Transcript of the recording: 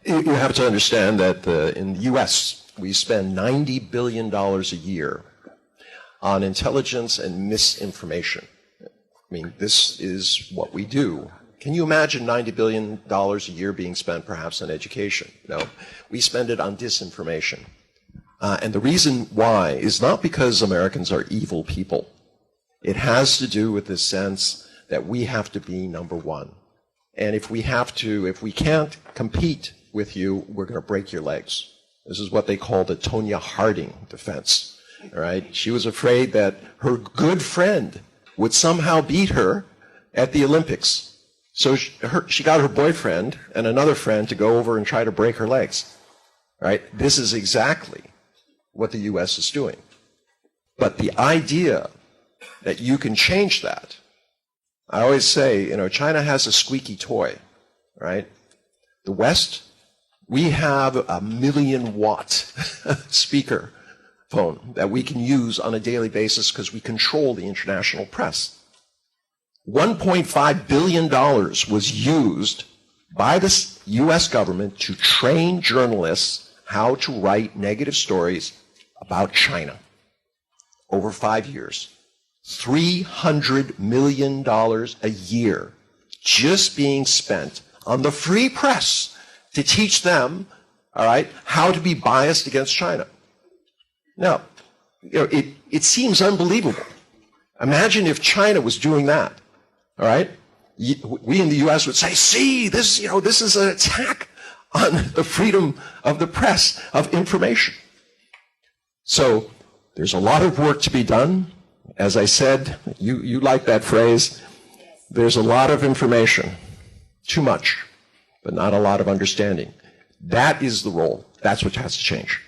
You have to understand that in the U.S., we spend $90 billion a year on intelligence and misinformation. I mean, this is what we do. Can you imagine $90 billion a year being spent perhaps on education? No. We spend it on disinformation. And the reason why is not because Americans are evil people. It has to do with this sense that we have to be number one. And if we can't compete with you, we're going to break your legs. This is what they call the Tonya Harding defense. All right? She was afraid that her good friend would somehow beat her at the Olympics. So she got her boyfriend and another friend to go over and try to break her legs. All right? This is exactly what the U.S. is doing. But the idea that you can change that, I always say, China has a squeaky toy, right? The West, we have a 1,000,000-watt speaker phone that we can use on a daily basis because we control the international press. $1.5 billion was used by the U.S. government to train journalists how to write negative stories about China over 5 years. $300 million a year just being spent on the free press to teach them, all right, how to be biased against China. Now, it seems unbelievable. Imagine if China was doing that, all right? We in the U.S. would say, see, this is an attack on the freedom of the press, of information. So there's a lot of work to be done. As I said, you like that phrase. There's a lot of information, too much, but not a lot of understanding. That is the role. That's what has to change.